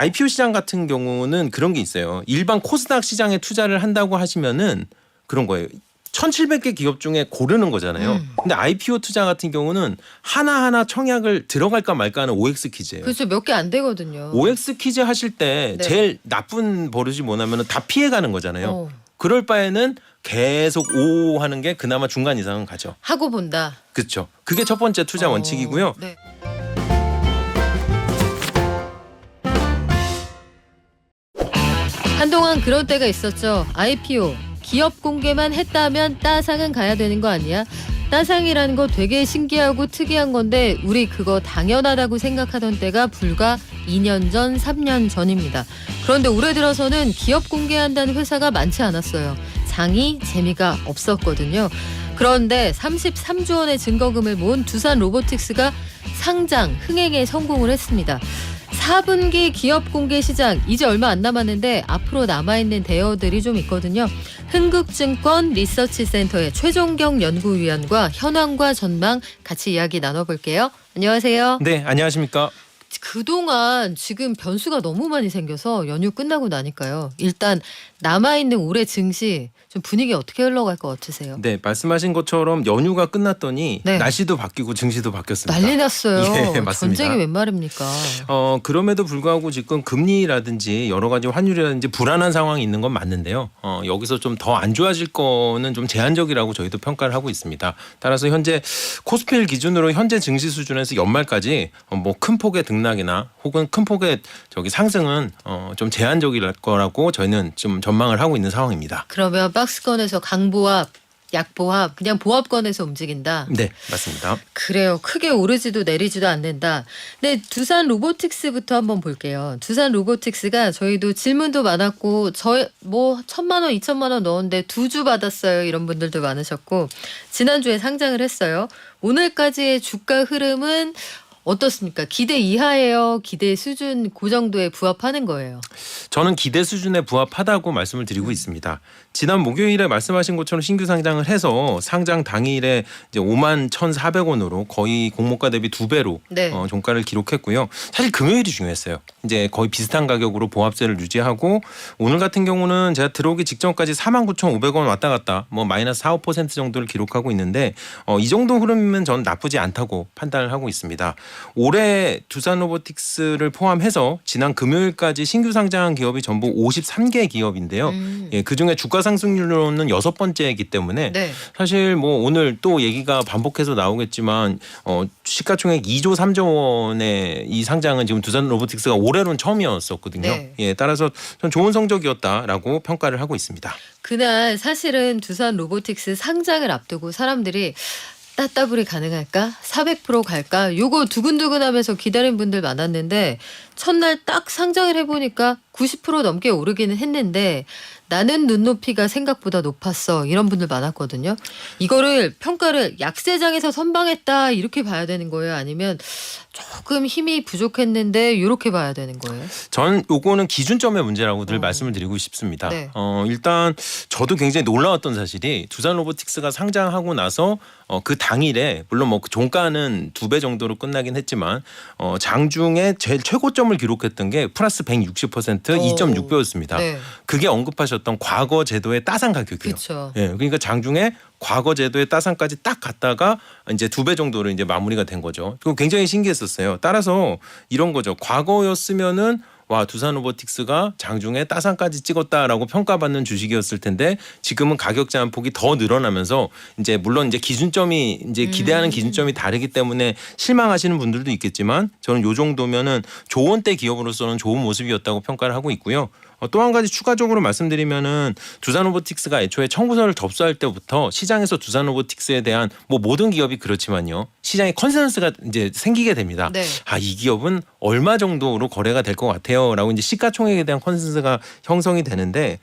IPO 시장 같은 경우는 그런 게 있어요. 일반 코스닥 시장에 투자를 한다고 하시면은 그런 거예요. 1,700개 기업 중에 고르는 거잖아요. 근데 IPO 투자 같은 경우는 하나하나 청약을 들어갈까 말까 하는 OX 퀴즈예요. 그렇죠. 몇 개 안 되거든요. OX 퀴즈 하실 때 네. 제일 나쁜 버릇이 뭐냐면 다 피해가는 거잖아요. 어. 그럴 바에는 계속 오 하는 게 그나마 중간 이상은 가죠. 하고 본다. 그렇죠. 그게 첫 번째 투자 원칙이고요. 네. 한동안 그런 때가 있었죠. IPO 기업 공개만 했다면 따상은 가야 되는 거 아니야? 따상이라는 거 되게 신기하고 특이한 건데 우리 그거 당연하다고 생각하던 때가 불과 2년 전, 3년 전입니다. 그런데 올해 들어서는 기업 공개한다는 회사가 많지 않았어요. 장이 재미가 없었거든요. 그런데 33조 원의 증거금을 모은 두산 로보틱스가 상장, 흥행에 성공을 했습니다. 4분기 기업 공개 시장 이제 얼마 안 남았는데 앞으로 남아있는 대여들이 좀 있거든요. 흥국증권 리서치센터의 최종경 연구위원과 현황과 전망 같이 이야기 나눠볼게요. 안녕하세요. 네, 안녕하십니까? 그동안 지금 변수가 너무 많이 생겨서 연휴 끝나고 나니까요. 일단 남아있는 올해 증시 좀 분위기 어떻게 흘러갈 것 같으세요? 네, 말씀하신 것처럼 연휴가 끝났더니 네. 날씨도 바뀌고 증시도 바뀌었습니다. 난리 났어요. 예, 맞습니다. 전쟁이 웬 말입니까? 그럼에도 불구하고 지금 금리라든지 여러 가지 환율이라든지 불안한 상황이 있는 건 맞는데요. 여기서 좀 더 안 좋아질 거는 좀 제한적이라고 저희도 평가를 하고 있습니다. 따라서 현재 코스피를 기준으로 현재 증시 수준에서 연말까지 뭐 큰 폭의 등락이나 혹은 큰 폭의 상승은 좀 제한적일 거라고 저희는 좀 전망을 하고 있는 상황입니다. 그러면 박스권에서 강보합, 약보합, 그냥 보합권에서 움직인다. 네, 맞습니다. 그래요. 크게 오르지도 내리지도 않는다. 네, 두산 로보틱스부터 한번 볼게요. 두산 로보틱스가 저희도 질문도 많았고 저희 뭐 1,000만 원, 2,000만 원 넣었는데 2주 받았어요. 이런 분들도 많으셨고 지난주에 상장을 했어요. 오늘까지의 주가 흐름은 어떻습니까? 기대 이하예요? 기대 수준 그 정도에 부합하는 거예요? 저는 기대 수준에 부합하다고 말씀을 드리고 있습니다. 지난 목요일에 말씀하신 것처럼 신규 상장을 해서 상장 당일에 이제 51,400원으로 거의 공모가 대비 2배로 네. 종가를 기록했고요. 사실 금요일이 중요했어요. 이제 거의 비슷한 가격으로 보합세를 유지하고 오늘 같은 경우는 제가 들어오기 직전까지 49,500원 왔다 갔다 뭐 마이너스 4, 5% 정도를 기록하고 있는데 이 정도 흐름이면 전 나쁘지 않다고 판단을 하고 있습니다. 올해 두산 로보틱스를 포함해서 지난 금요일까지 신규 상장한 기업이 전부 53개 기업인데요. 예, 그중에 주가 상승률로는 6번째이기 때문에 네. 사실 뭐 오늘 또 얘기가 반복해서 나오겠지만 시가총액 2조 3조 원의 이 상장은 지금 두산 로보틱스가 올해로는 처음이었었거든요. 네. 예, 따라서 전 좋은 성적이었다라고 평가를 하고 있습니다. 그날 사실은 두산 로보틱스 상장을 앞두고 사람들이 따따블이 가능할까? 400% 갈까? 요거 두근두근하면서 기다린 분들 많았는데 첫날 딱 상장을 해보니까 90% 넘게 오르기는 했는데 나는 눈높이가 생각보다 높았어. 이런 분들 많았거든요. 이거를 평가를 약세장에서 선방했다 이렇게 봐야 되는 거예요? 아니면 조금 힘이 부족했는데 이렇게 봐야 되는 거예요? 전 요거는 기준점의 문제라고 늘 말씀을 드리고 싶습니다. 네. 일단 저도 굉장히 놀라웠던 사실이 두산 로보틱스가 상장하고 나서 그 당일에 물론 뭐 그 종가는 2배 정도로 끝나긴 했지만 장중에 제일 최고점을 기록했던 게 플러스 160% 2.6배였습니다. 네. 그게 언급하셨던 과거 제도의 따상 가격이에요. 그렇죠. 예, 그러니까 장중에 과거 제도의 따상까지 딱 갔다가 이제 2배 정도로 이제 마무리가 된 거죠. 그거 굉장히 신기했었어요. 따라서 이런 거죠. 과거였으면은 와 두산 로보틱스가 장중에 따상까지 찍었다라고 평가받는 주식이었을 텐데 지금은 가격 제한폭이 더 늘어나면서 이제 물론 이제 기준점이 이제 기대하는 기준점이 다르기 때문에 실망하시는 분들도 있겠지만 저는 요 정도면은 좋은 때 기업으로서는 좋은 모습이었다고 평가를 하고 있고요. 또 한 가지 추가적으로 말씀드리면은 두산 로보틱스가 애초에 청구서를 접수할 때부터 시장에서 두산 로보틱스에 대한 뭐 모든 기업이 그렇지만요. 시장에 컨센서스가 이제 생기게 됩니다. 네. 이 기업은 얼마 정도로 거래가 될 것 같아요라고 이제 시가총액에 대한 컨센서스가 형성이 되는데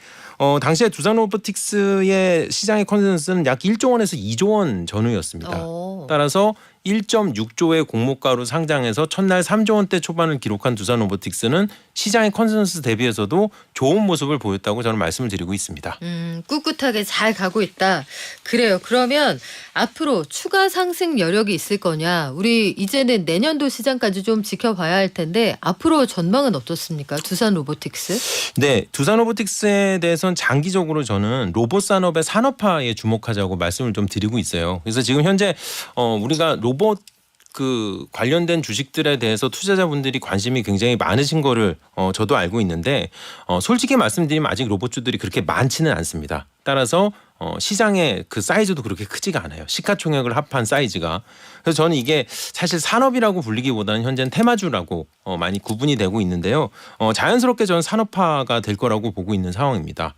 당시에 두산 로보틱스의 시장의 컨센서스는 약 1조 원에서 2조 원 전후였습니다. 따라서 1.6조의 공모가로 상장해서 첫날 3조 원대 초반을 기록한 두산로보틱스는 시장의 컨센서스 대비해서도 좋은 모습을 보였다고 저는 말씀을 드리고 있습니다. 꿋꿋하게 잘 가고 있다. 그래요. 그러면 앞으로 추가 상승 여력이 있을 거냐? 우리 이제는 내년도 시장까지 좀 지켜봐야 할 텐데 앞으로 전망은 어떻습니까? 두산로보틱스? 네, 두산로보틱스에 대해서는 장기적으로 저는 로봇 산업의 산업화에 주목하자고 말씀을 좀 드리고 있어요. 그래서 지금 현재 우리가 로봇 관련된 주식들에 대해서 투자자분들이 관심이 굉장히 많으신 거를 저도 알고 있는데 솔직히 말씀드리면 아직 로봇주들이 그렇게 많지는 않습니다. 따라서 시장의 그 사이즈도 그렇게 크지가 않아요. 시가총액을 합한 사이즈가. 그래서 저는 이게 사실 산업이라고 불리기보다는 현재는 테마주라고 많이 구분이 되고 있는데요. 자연스럽게 저는 산업화가 될 거라고 보고 있는 상황입니다.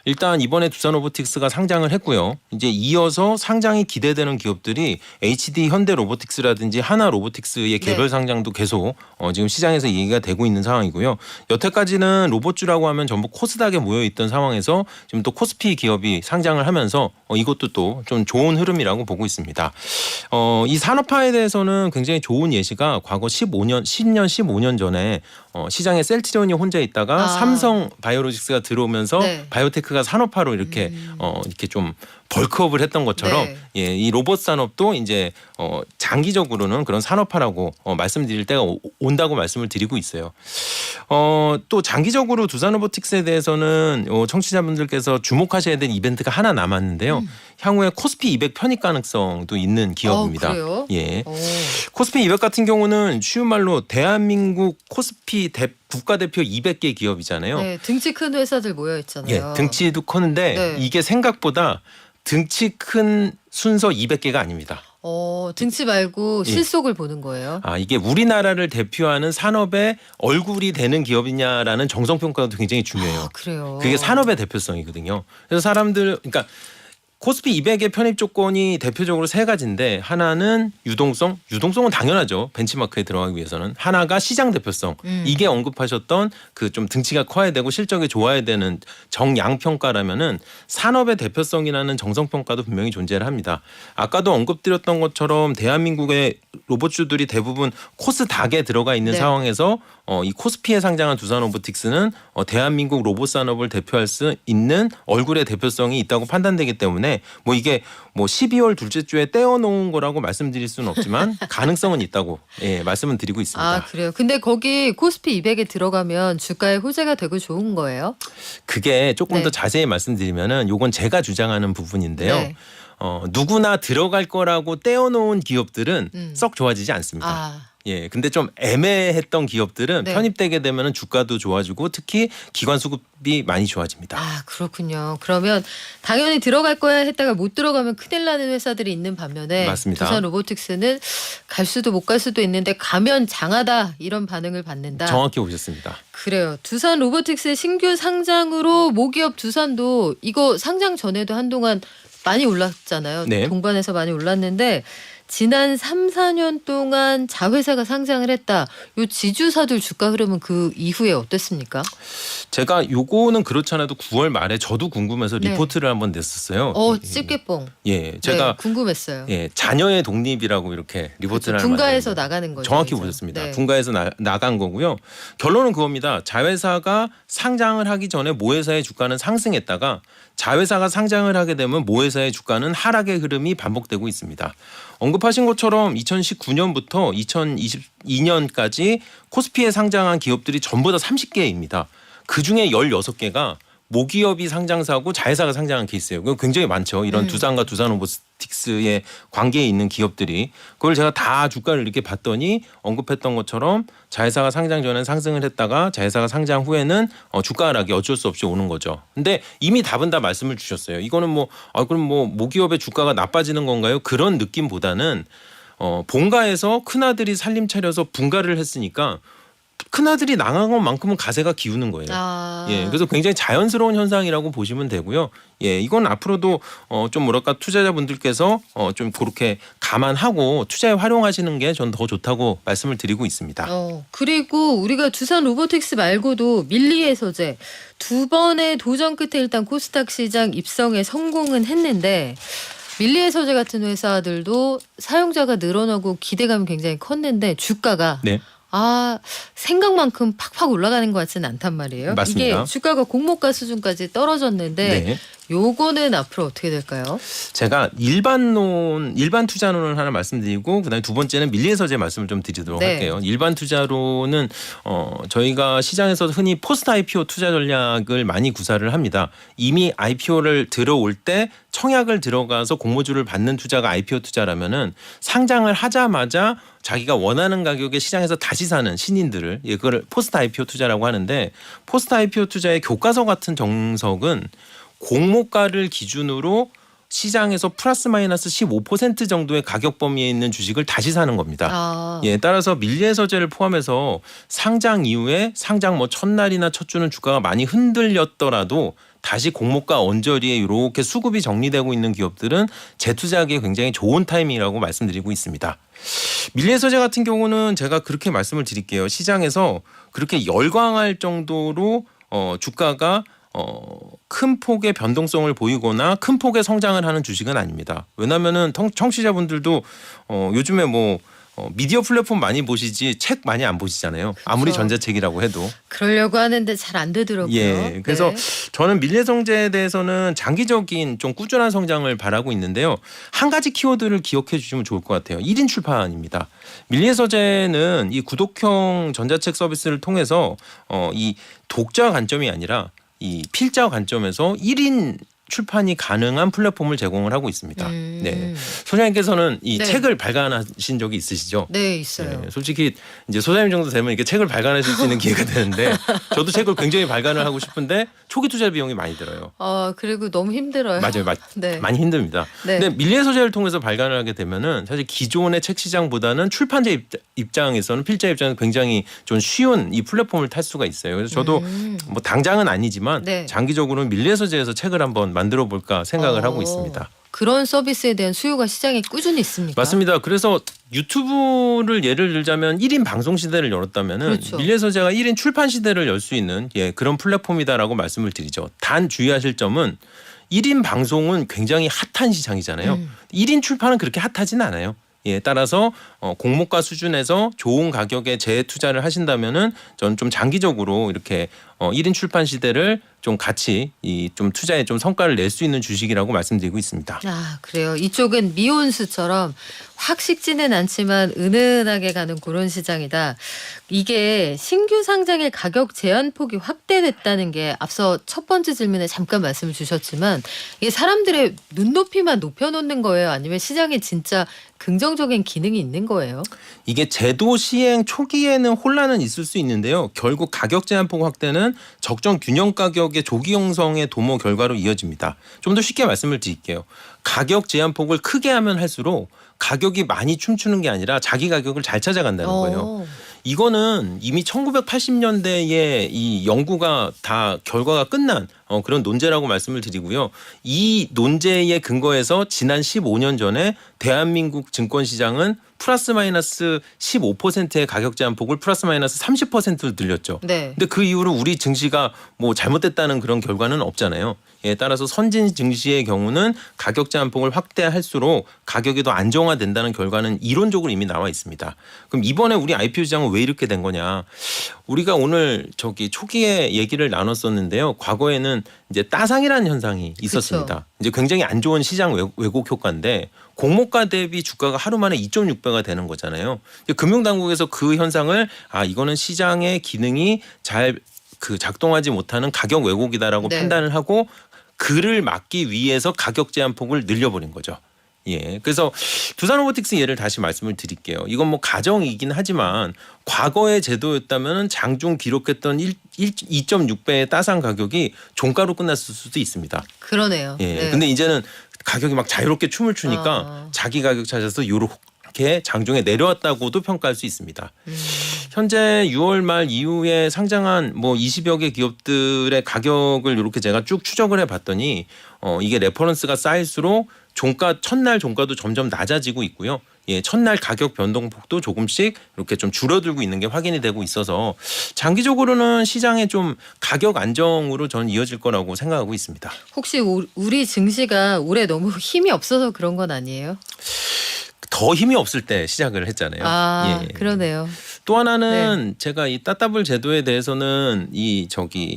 일단 이번에 두산로보틱스가 상장을 했고요. 이제 이어서 상장이 기대되는 기업들이 HD 현대로보틱스라든지 하나로보틱스의 개별 상장도 계속 지금 시장에서 얘기가 되고 있는 상황이고요. 여태까지는 로봇주라고 하면 전부 코스닥에 모여 있던 상황에서 지금 또 코스피 기업이 상장을 하면서 이것도 또 좀 좋은 흐름이라고 보고 있습니다. 이 산업화에 대해서는 굉장히 좋은 예시가 과거 10년, 15년 전에 시장에 셀트리온이 혼자 있다가 삼성 바이오로직스가 들어오면서 바이오테크가 산업화로 이렇게 좀 벌크업을 했던 것처럼 이 로봇 산업도 이제 장기적으로는 그런 산업화라고 말씀드릴 때가 온다고 말씀을 드리고 있어요. 또 장기적으로 두산로보틱스에 대해서는 청취자분들께서 주목하셔야 될 이벤트가 하나 남았는데요. 향후에 코스피 200 편입 가능성도 있는 기업입니다. 그래요? 예. 코스피 200 같은 경우는 쉬운 말로 대한민국 코스피 국가대표 200개 기업이잖아요. 네, 등치 큰 회사들 모여 있잖아요. 예, 등치도 크는데 이게 생각보다 등치 큰 순서 200개가 아닙니다. 등치 말고 실속을 보는 거예요. 이게 우리나라를 대표하는 산업의 얼굴이 되는 기업이냐라는 정성평가도 굉장히 중요해요. 그래요. 그게 산업의 대표성이거든요. 그래서 그러니까 코스피 200의 편입 조건이 대표적으로 세 가지인데 하나는 유동성은 당연하죠. 벤치마크에 들어가기 위해서는. 하나가 시장 대표성. 이게 언급하셨던 그 좀 등치가 커야 되고 실적이 좋아야 되는 정양평가라면은 산업의 대표성이라는 정성평가도 분명히 존재를 합니다. 아까도 언급드렸던 것처럼 대한민국의 로봇주들이 대부분 코스닥에 들어가 있는 상황에서 이 코스피에 상장한 두산로보틱스는 대한민국 로봇 산업을 대표할 수 있는 얼굴의 대표성이 있다고 판단되기 때문에 이게 12월 둘째 주에 떼어놓은 거라고 말씀드릴 수는 없지만 가능성은 있다고 말씀은 드리고 있습니다. 그래요. 근데 거기 코스피 200에 들어가면 주가에 호재가 되고 좋은 거예요? 그게 조금 더 자세히 말씀드리면은 요건 제가 주장하는 부분인데요. 누구나 들어갈 거라고 떼어놓은 기업들은 썩 좋아지지 않습니다. 근데 좀 애매했던 기업들은 편입되게 되면 주가도 좋아지고 특히 기관 수급이 많이 좋아집니다. 그렇군요. 그러면 당연히 들어갈 거야 했다가 못 들어가면 큰일 나는 회사들이 있는 반면에 맞습니다. 두산로보틱스는 갈 수도 못 갈 수도 있는데 가면 장하다 이런 반응을 받는다. 정확히 보셨습니다. 그래요. 두산로보틱스의 신규 상장으로 모기업 두산도 이거 상장 전에도 한동안 많이 올랐잖아요. 동반해서 많이 올랐는데 지난 3, 4년 동안 자회사가 상장을 했다. 요 지주사들 주가 흐름은 그 이후에 어땠습니까? 제가 요거는 그렇지 않아도 9월 말에 저도 궁금해서 리포트를 한번 냈었어요. 집게뽕. 제가 궁금했어요. 자녀의 독립이라고 이렇게 리포트를 하는 분가해서 나가는 거죠. 정확히 보셨습니다. 분가해서 나간 거고요. 결론은 그겁니다. 자회사가 상장을 하기 전에 모회사의 주가는 상승했다가 자회사가 상장을 하게 되면 모회사의 주가는 하락의 흐름이 반복되고 있습니다. 언급하신 것처럼 2019년부터 2022년까지 코스피에 상장한 기업들이 전부 다 30개입니다. 그중에 16개가 모기업이 상장사고 자회사가 상장한 케이스예요. 그거 굉장히 많죠. 이런 두산과 두산로보틱스의 관계에 있는 기업들이. 그걸 제가 다 주가를 이렇게 봤더니 언급했던 것처럼 자회사가 상장 전에 상승을 했다가 자회사가 상장 후에는 주가 하락이 어쩔 수 없이 오는 거죠. 근데 이미 답은 다 말씀을 주셨어요. 이거는 그럼 모기업의 주가가 나빠지는 건가요? 그런 느낌보다는 본가에서 큰아들이 살림 차려서 분가를 했으니까 큰아들이 나간 것만큼은 가세가 기우는 거예요. 그래서 굉장히 자연스러운 현상이라고 보시면 되고요. 이건 앞으로도 좀 투자자분들께서 좀 그렇게 감안하고 투자에 활용하시는 게 전 더 좋다고 말씀을 드리고 있습니다. 그리고 우리가 두산로보틱스 말고도 밀리의 소재 2번의 도전 끝에 일단 코스닥 시장 입성에 성공은 했는데 밀리의 서재 같은 회사들도 사용자가 늘어나고 기대감이 굉장히 컸는데 주가가 네. 생각만큼 팍팍 올라가는 것 같지는 않단 말이에요. 맞습니다. 이게 주가가 공모가 수준까지 떨어졌는데 네. 요거는 앞으로 어떻게 될까요? 제가 일반 투자론을 하나 말씀드리고 그다음에 두 번째는 밀리의 서재 말씀을 좀 드리도록 네. 할게요. 일반 투자론은 저희가 시장에서 흔히 포스트 IPO 투자 전략을 많이 구사를 합니다. 이미 IPO를 들어올 때 청약을 들어가서 공모주를 받는 투자가 IPO 투자라면은 상장을 하자마자 자기가 원하는 가격에 시장에서 다시 사는 신인들을 그걸 포스트 IPO 투자라고 하는데 포스트 IPO 투자의 교과서 같은 정석은 공모가를 기준으로 시장에서 플러스 마이너스 15% 정도의 가격 범위에 있는 주식을 다시 사는 겁니다. 따라서 밀리의 서재를 포함해서 상장 이후에 상장 첫날이나 첫 주는 주가가 많이 흔들렸더라도 다시 공모가 언저리에 이렇게 수급이 정리되고 있는 기업들은 재투자하기에 굉장히 좋은 타이밍이라고 말씀드리고 있습니다. 밀리의 서재 같은 경우는 제가 그렇게 말씀을 드릴게요. 시장에서 그렇게 열광할 정도로 주가가 큰 폭의 변동성을 보이거나 큰 폭의 성장을 하는 주식은 아닙니다. 왜냐하면은 청취자분들도 요즘에 미디어 플랫폼 많이 보시지 책 많이 안 보시잖아요. 그렇죠. 아무리 전자책이라고 해도. 그러려고 하는데 잘 안 되더라고요. 예, 그래서 저는 밀리의 서재에 대해서는 장기적인 좀 꾸준한 성장을 바라고 있는데요. 한 가지 키워드를 기억해 주시면 좋을 것 같아요. 1인 출판입니다. 밀리의 서재는 이 구독형 전자책 서비스를 통해서 이 독자 관점이 아니라 이 필자 관점에서 1인 출판이 가능한 플랫폼을 제공을 하고 있습니다. 네, 소장님께서는 이 책을 발간하신 적이 있으시죠? 네, 있어요. 네, 솔직히 이제 소장님 정도 되면 이렇게 책을 발간하실 수 있는 기회가 되는데 저도 책을 굉장히 발간을 하고 싶은데 초기 투자 비용이 많이 들어요. 그리고 너무 힘들어요. 맞아요, 네. 많이 힘듭니다. 네. 근데 밀리의 서재를 통해서 발간을 하게 되면은 사실 기존의 책 시장보다는 출판자 입장에서는 필자 입장에서 굉장히 좀 쉬운 이 플랫폼을 탈 수가 있어요. 그래서 저도 당장은 아니지만 네. 장기적으로는 밀리의 서재에서 책을 한번 만들어 볼까 생각을 하고 있습니다. 그런 서비스에 대한 수요가 시장에 꾸준히 있습니까? 맞습니다. 그래서 유튜브를 예를 들자면 1인 방송 시대를 열었다면은 그렇죠. 밀리의 서재가 1인 출판 시대를 열 수 있는 그런 플랫폼이다라고 말씀을 드리죠. 단 주의하실 점은 1인 방송은 굉장히 핫한 시장이잖아요. 1인 출판은 그렇게 핫하진 않아요. 따라서 공모가 수준에서 좋은 가격에 재투자를 하신다면은 저는 좀 장기적으로 이렇게 1인 출판 시대를 좀 같이 좀 투자에 좀 성과를 낼 수 있는 주식이라고 말씀드리고 있습니다. 그래요. 이쪽은 미온수처럼 확 식지는 않지만 은은하게 가는 그런 시장이다. 이게 신규 상장의 가격 제한 폭이 확대됐다는 게 앞서 첫 번째 질문에 잠깐 말씀을 주셨지만 이게 사람들의 눈높이만 높여놓는 거예요? 아니면 시장에 진짜 긍정적인 기능이 있는 거예요? 이게 제도 시행 초기에는 혼란은 있을 수 있는데요. 결국 가격 제한폭 확대는 적정 균형 가격의 조기 형성의 도모 결과로 이어집니다. 좀 더 쉽게 말씀을 드릴게요. 가격 제한폭을 크게 하면 할수록 가격이 많이 춤추는 게 아니라 자기 가격을 잘 찾아간다는 거예요. 이거는 이미 1980년대에 이 연구가 다 결과가 끝난 그런 논제라고 말씀을 드리고요. 이 논제에 근거해서 지난 15년 전에 대한민국 증권시장은 플러스 마이너스 15%의 가격 제한폭을 플러스 마이너스 30%로 늘렸죠. 네. 근데 그 이후로 우리 증시가 잘못됐다는 그런 결과는 없잖아요. 따라서 선진 증시의 경우는 가격 제한폭을 확대할수록 가격이 더 안정화된다는 결과는 이론적으로 이미 나와 있습니다. 그럼 이번에 우리 IPO 시장은 왜 이렇게 된 거냐? 우리가 오늘 초기에 얘기를 나눴었는데요. 과거에는 이제 따상이라는 현상이 있었습니다. 그쵸. 이제 굉장히 안 좋은 시장 왜곡 효과인데 공모가 대비 주가가 하루 만에 2.6배가 되는 거잖아요. 금융당국에서 그 현상을 이거는 시장의 기능이 잘 작동하지 못하는 가격 왜곡이다라고 네. 판단을 하고 그를 막기 위해서 가격 제한폭을 늘려버린 거죠. 그래서 두산로보틱스 예를 다시 말씀을 드릴게요. 이건 가정이긴 하지만 과거의 제도였다면 장중 기록했던 2.6배의 따상 가격이 종가로 끝났을 수도 있습니다. 그러네요. 네. 근데 이제는 가격이 막 자유롭게 춤을 추니까 자기 가격 찾아서 요렇게 장중에 내려왔다고도 평가할 수 있습니다. 현재 6월 말 이후에 상장한 20여 개 기업들의 가격을 이렇게 제가 쭉 추적을 해봤더니 이게 레퍼런스가 쌓일수록 종가 첫날 종가도 점점 낮아지고 있고요. 예, 첫날 가격 변동폭도 조금씩 이렇게 좀 줄어들고 있는 게 확인이 되고 있어서 장기적으로는 시장의 좀 가격 안정으로 저는 이어질 거라고 생각하고 있습니다. 혹시 우리 증시가 올해 너무 힘이 없어서 그런 건 아니에요? 더 힘이 없을 때 시작을 했잖아요. 아, 예. 그러네요. 또 하나는 제가 이 따따블 제도에 대해서는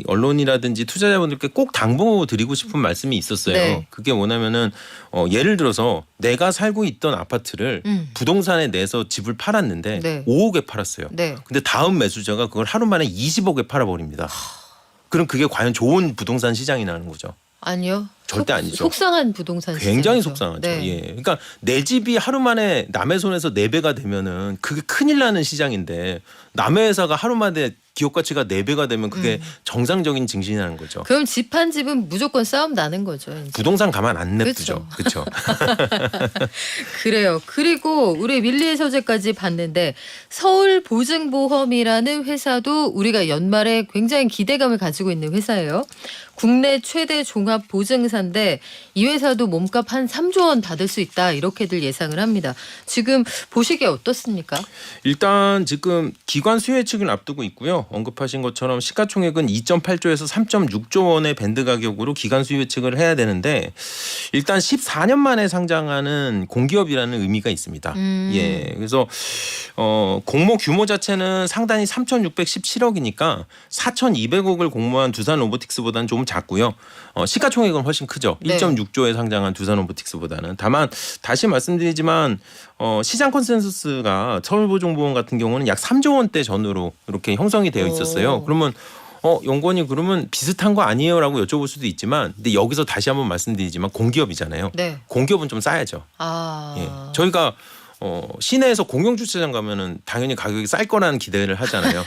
언론이라든지 투자자분들께 꼭 당부드리고 싶은 말씀이 있었어요. 네. 그게 뭐냐면은 예를 들어서 내가 살고 있던 아파트를 부동산에 내서 집을 팔았는데 네. 5억에 팔았어요. 네. 근데 다음 매수자가 그걸 하루 만에 20억에 팔아버립니다. 그럼 그게 과연 좋은 부동산 시장이라는 거죠. 아니요. 절대 아니죠. 속상한 부동산 굉장히 시장이죠. 속상하죠. 네. 예. 그러니까 내 집이 하루 만에 남의 손에서 4배가 되면은 그게 큰일 나는 시장인데 남의 회사가 하루 만에 기업 가치가 4배가 되면 그게 정상적인 증신이라는 거죠. 그럼 집 한 집은 무조건 싸움 나는 거죠. 이제. 부동산 가만 안 냅두죠. 그렇죠. 그래요. 그리고 우리 밀리의 서재까지 봤는데 서울보증보험이라는 회사도 우리가 연말에 굉장히 기대감을 가지고 있는 회사예요. 국내 최대 종합보증사인데 이 회사도 몸값 한 3조 원 받을 수 있다 이렇게들 예상을 합니다. 지금 보시기에 어떻습니까? 일단 지금 기관 수요 예측을 앞두고 있고요. 언급하신 것처럼 시가총액은 2.8조에서 3.6조 원의 밴드 가격으로 기관 수요 예측을 해야 되는데 일단 14년 만에 상장하는 공기업이라는 의미가 있습니다. 예, 그래서 공모 규모 자체는 상단이 3,617억이니까 4,200억을 공모한 두산 로보틱스보다는 좀 작고요. 시가총액은 훨씬 크죠. 네. 1.6조에 상장한 두산 로보틱스보다는. 다만 다시 말씀드리지만 시장 컨센서스가 서울보증보험 같은 경우는 약 3조 원대 전후로 이렇게 형성이 되어 있었어요. 그러면 연구원이 그러면 비슷한 거 아니에요라고 여쭤볼 수도 있지만 근데 여기서 다시 한번 말씀드리지만 공기업이잖아요. 네. 공기업은 좀 싸야죠. 아. 예. 저희가 시내에서 공영주차장 가면은 당연히 가격이 쌀 거라는 기대를 하잖아요.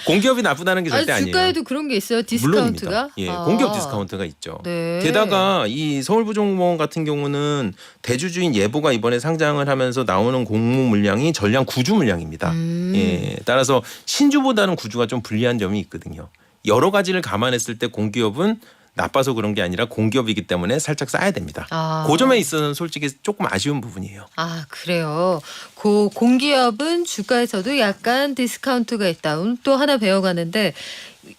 공기업이 나쁘다는 게 절대 아니에요. 주가에도 그런 게 있어요. 디스카운트가? 물론입니다. 예, 공기업 디스카운트가 있죠. 네. 게다가 이 서울보증보험 같은 경우는 대주주인 예보가 이번에 상장을 하면서 나오는 공모 물량이 전량 구주 물량입니다. 예, 따라서 신주보다는 구주가 좀 불리한 점이 있거든요. 여러 가지를 감안했을 때 공기업은 나빠서 그런 게 아니라 공기업이기 때문에 살짝 싸야 됩니다. 그 점에 있어서는 솔직히 조금 아쉬운 부분이에요. 아, 그래요. 그 공기업은 주가에서도 약간 디스카운트가 있다. 오늘 또 하나 배워가는데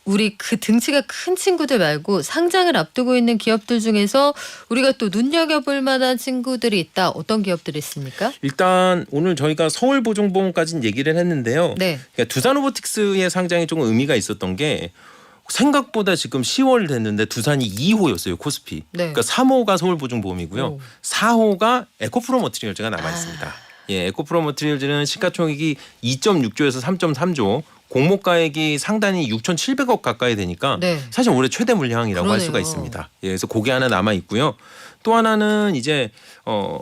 우리 그 등치가 큰 친구들 말고 상장을 앞두고 있는 기업들 중에서 우리가 또 눈여겨볼 만한 친구들이 있다. 어떤 기업들이 있습니까? 일단 오늘 저희가 서울보증보험까지는 얘기를 했는데요. 네. 그러니까 두산로보틱스의 상장이 조금 의미가 있었던 게 생각보다 지금 10월 됐는데 두산이 2호였어요. 코스피. 네. 그러니까 3호가 서울보증보험이고요. 오. 4호가 에코프로 머티리얼즈가 남아 있습니다. 예, 에코프로 머티리얼즈는 시가총액이 2.6조에서 3.3조, 공모가액이 상단이 6,700억 가까이 되니까 네. 사실 올해 최대 물량이라고 할 그러네요. 수가 있습니다. 예, 그래서 그게 하나 남아 있고요. 또 하나는 이제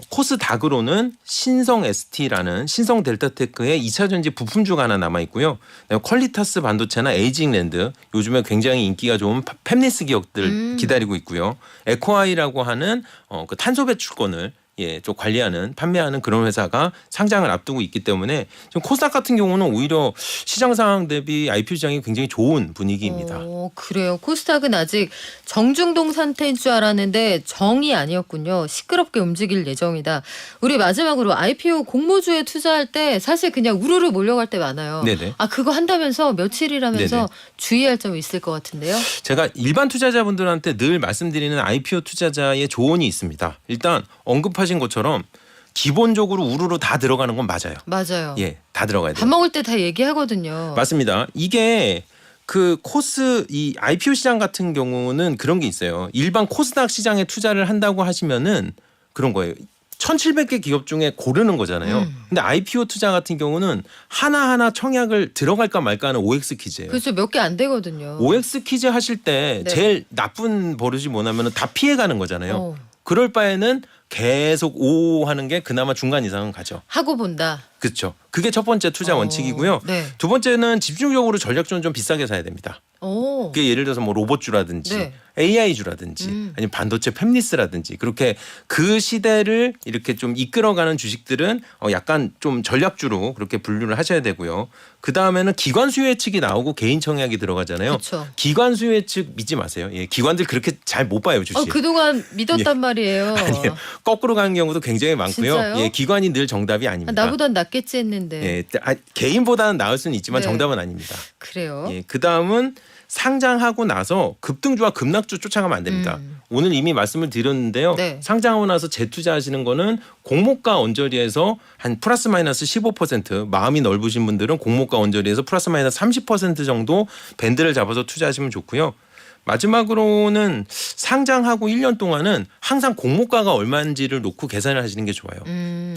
코스닥으로는 신성 ST라는 신성 델타테크의 2차 전지 부품주가 하나 남아 있고요. 퀄리타스 반도체나 에이징랜드 요즘에 굉장히 인기가 좋은 팹리스 기업들 기다리고 있고요. 에코아이라고 하는 그 탄소 배출권을 좀 관리하는 판매하는 그런 회사가 상장을 앞두고 있기 때문에 지금 코스닥 같은 경우는 오히려 시장 상황 대비 IPO 시장이 굉장히 좋은 분위기입니다. 그래요. 코스닥은 아직 정중동 상태인 줄 알았는데 정이 아니었군요. 시끄럽게 움직일 예정이다. 우리 마지막으로 IPO 공모주에 투자할 때 사실 그냥 우르르 몰려갈 때 많아요. 네네. 아, 그거 한다면서 며칠이라면서 네네. 주의할 점이 있을 것 같은데요. 제가 일반 투자자분들한테 늘 말씀드리는 IPO 투자자의 조언이 있습니다. 일단 언급하신 것처럼 기본적으로 우르르 다 들어가는 건 맞아요. 맞아요. 예, 다 들어가야 돼요. 밥 먹을 때 다 얘기하거든요. 맞습니다. 이게 이 IPO 시장 같은 경우는 그런 게 있어요. 일반 코스닥 시장에 투자를 한다고 하시면은 그런 거예요. 1,700개 기업 중에 고르는 거잖아요. 근데 IPO 투자 같은 경우는 하나하나 청약을 들어갈까 말까 하는 OX 퀴즈예요. 그렇죠. 몇 개 안 되거든요. OX 퀴즈 하실 때 네. 제일 나쁜 버릇이 뭐냐면 다 피해가는 거잖아요. 어. 그럴 바에는 계속 오 하는 게 그나마 중간 이상은 가죠. 하고 본다. 그렇죠. 그게 첫 번째 투자 원칙이고요. 네. 두 번째는 집중적으로 전략주는 좀 비싸게 사야 됩니다. 오. 그게 예를 들어서 뭐 로봇주라든지 네. AI주라든지 아니면 반도체 팹리스라든지 그렇게 그 시대를 이렇게 좀 이끌어가는 주식들은 약간 좀 전략주로 그렇게 분류를 하셔야 되고요. 그 다음에는 기관 수요 측이 나오고 개인 청약이 들어가잖아요. 그쵸. 기관 수요 측 믿지 마세요. 예, 기관들 그렇게 잘 못 봐요 주식. 그동안 믿었단 말이에요. 아니요. 거꾸로 가는 경우도 굉장히 많고요. 진짜요? 예, 기관이 늘 정답이 아닙니다. 나보단 낫겠지 했는데. 예, 개인보다는 나을 수는 있지만 네. 정답은 아닙니다. 그래요? 예, 그 다음은 상장하고 나서 급등주와 급락주 쫓아가면 안 됩니다. 오늘 이미 말씀을 드렸는데요. 네. 상장하고 나서 재투자하시는 거는 공모가 언저리에서 한 플러스 마이너스 15% 마음이 넓으신 분들은 공모가 언저리에서 플러스 마이너스 30% 정도 밴드를 잡아서 투자하시면 좋고요. 마지막으로는 상장하고 1년 동안은 항상 공모가가 얼마인지를 놓고 계산을 하시는 게 좋아요.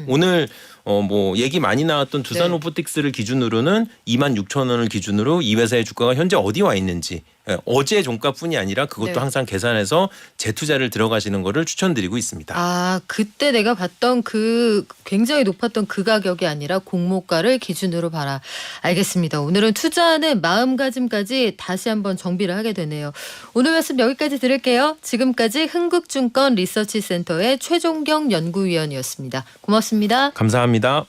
오늘 뭐 얘기 많이 나왔던 두산 네. 로보틱스를 기준으로는 26,000원을 기준으로 이 회사의 주가가 현재 어디 와 있는지 어제 종가뿐이 아니라 그것도 네. 항상 계산해서 재투자를 들어가시는 거를 추천드리고 있습니다. 아, 그때 내가 봤던 그 굉장히 높았던 그 가격이 아니라 공모가를 기준으로 봐라. 알겠습니다. 오늘은 투자하는 마음가짐까지 다시 한번 정비를 하게 되네요. 오늘 말씀 여기까지 들을게요. 지금까지 흥국증권 리서치센터의 최종경 연구위원이었습니다. 고맙습니다. 감사합니다.